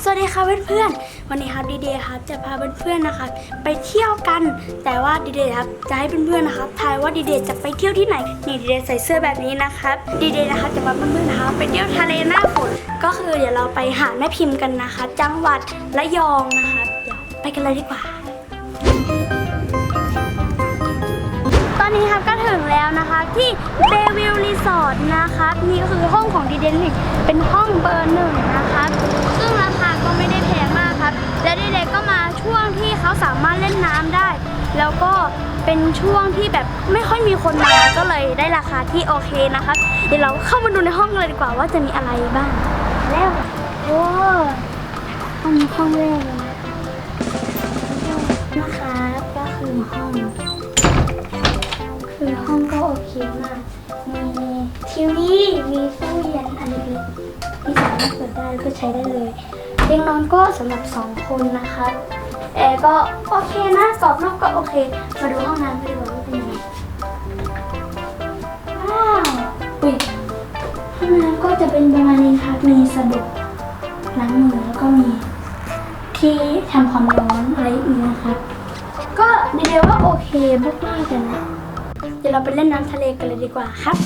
สวัสดีค่ะเพื่อนๆวันนี้ครับดีเดย์ครับจะพาเพื่อนๆนะคะไปเที่ยวกันแต่ว่าดีเดย์ครับจะให้เพื่อนๆนะครับทายว่าดีเดย์จะไปเที่ยวที่ไหนนี่ดีเดย์ใส่เสื้อแบบนี้นะครับดีเดย์นะครับจะพาเพื่อนๆนะคะไปเที่ยวทะเลหน้าฝนก็คือเดี๋ยวเราไปหาแม่พิมพ์กันนะคะจังหวัดระยองนะคะเดี๋ยวไปกันเลยดีกว่าตอนนี้ครับก็ถึงแล้วนะคะที่เบวิลรีสอร์ทนะครับนี่ก็คือห้องของดีเดย์นี่เป็นห้องเบอร์1นะครับซึ่งราคาก็ไม่ได้แพงมากครับและดีเดย์ก็มาช่วงที่เขาสามารถเล่นน้ำได้แล้วก็เป็นช่วงที่แบบไม่ค่อยมีคนมาก็เลยได้ราคาที่โอเคนะครับเดี๋ยวเราเข้ามาดูในห้องเลยดีกว่าว่าจะมีอะไรบ้างแล้วโอ้ห้องแรกเลยนะคะก็คือห้องก็โอเคมากมีทีวีมีตู้เย็นอะไรเล็กที่สามารถเปิดได้แล้วก็ใช้ได้เลยเตียงนอนก็สำหรับ2คนนะคะแอร์ก็โอเคนะกรอบรูปก็โอเคมาดูห้องน้ำไปดีกว่าว่าเป็นยังไงว้าวอุ้ยห้องน้ำก็จะเป็นประมาณนี้ค่ะมีสบู่ล้างมือแล้วก็มีที่ทำความร้อนอะไรอีกนะครับก็ดีเดียวว่าโอเคมากๆเลยนะเดี๋ยวเราไปเล่นน้ำทะเลกันเลยดีกว่าครับ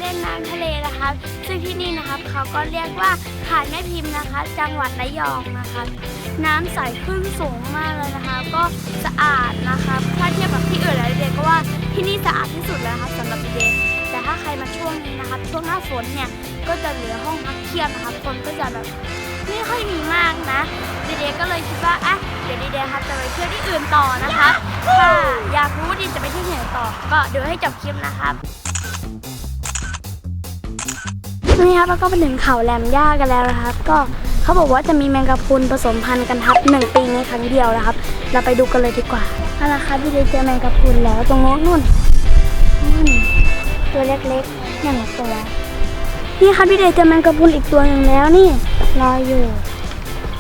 เล่นน้ำทะเลนะคะซึ่งที่นี่นะครับเขาก็เรียกว่าหาดแม่พิมพ์นะคะจังหวัดระยองนะคะน้ำใสขึ้นสูงมากเลยนะคะก็สะอาดนะคะถ้าเทียบกับที่อื่นแล้วเด็กก็ว่าที่นี่สะอาดที่สุดแล้วนะคะสำหรับเด็กแต่ถ้าใครมาช่วงนี้นะคะช่วงหน้าฝนเนี่ยก็จะเหลือห้องพักเทียบนะคะคนก็จะแบบไม่ค่อยมีมากนะเด็กก็เลยคิดว่าเดี๋ยวเด็กครับจะไปเที่ยวที่อื่นต่อนะคะถ้าอยากรู้ดีจะไปที่ไหนต่อก็เดี๋ยวให้จบคลิปนะครับนี่ครับแล้วก็ไปถึงเขาแหลมย่ากันแล้วนะครับก็เขาบอกว่าจะมีแมงกะพรุนผสมพันธุ์กันครับ1 ปีในครั้งเดียวนะครับเราไปดูกันเลยดีกว่านั่นแหละครับที่ได้เจอแมงกะพรุนแล้วตรงโน้นนู่นตัวเล็กๆนั่นแหละตัวนี่ครับพี่เดย์เจอแมงกะพรุนอีกตัวหนึ่งแล้วนี่ลอยอยู่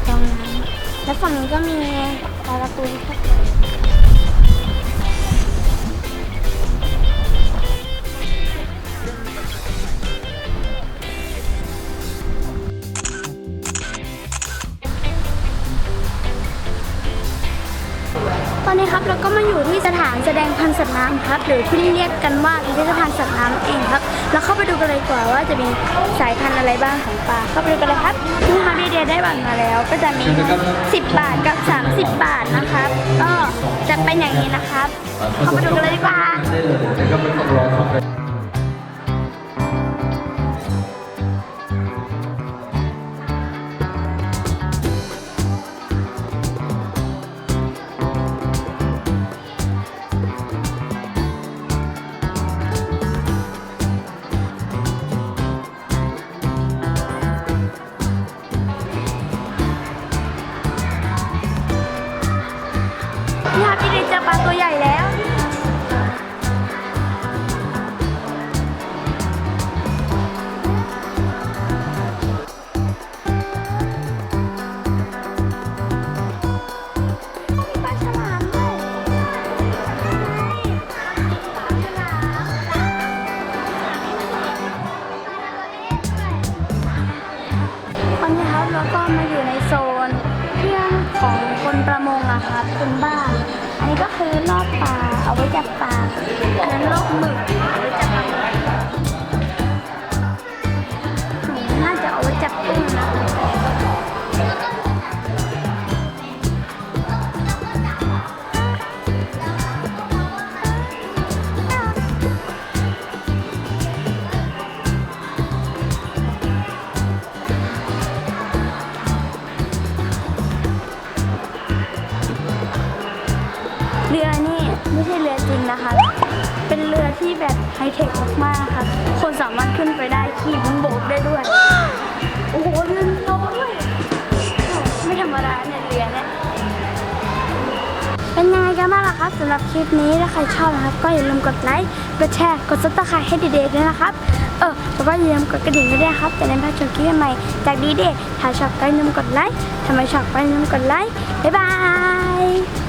ตรงนั้นแล้วฝั่งนี้ก็มีปลาการะตูนตอนนี้ครับเราก็มาอยู่ที่สถานแสดงพันธุ์สัตว์น้ำครับหรือที่เรียกกันว่าพิพิธภัณฑ์สัตว์น้ำเองครับแล้วเข้าไปดูกันเลยดีกว่าว่าจะมีสายพันธุ์อะไรบ้างของปลาเข้าไปดูกันเลยครับนี่ครับดีเดย์ได้บัตรมาแล้วก็จะมี10 บาทกับ30 บาทนะครับก็จะเป็นอย่างนี้นะครับเข้าไปดูกันเลยดีกว่านี่ครับพี่เดย์เจอปลาตัวใหญ่แล้วมีปลาฉลามด้วยตอนนี้ครับเราก็มาอยู่ในโซนเที่ยงของคนประมงอะครับเป็นบ้านอันนี้ก็คือลอบปลาเอาไว้จับปลาอันนั้นลอบหมึกเอาไว้จับปลาน่าจะเอาไว้จับกุ้งนะเรือนี่ไม่ใช่เรือจริงนะคะเป็นเรือที่แบบไฮเทคมากๆค่ะคนสามารถขึ้นไปได้ขี่บนบกได้ด้วยโอ้โหเรือโตด้วยไม่ธรรมดาเนี่ยเรือเนี่ยเป็นยังไงกันบ้างล่ะครับสำหรับคลิปนี้ถ้าใครชอบนะครับก็อย่าลืมกดไลค์กดแชร์กดซับสไครบ์ให้ดีๆด้วยนะครับ แล้วก็อย่าลืมกดกระดิ่งด้วยนะครับจะได้ไม่พลาดชมคลิปใหม่ๆจากดีเดย์ถ้าชอบก็อย่าลืมกดไลค์ถ้าไม่ชอบก็อย่าลืมกดไลค์บ๊ายบาย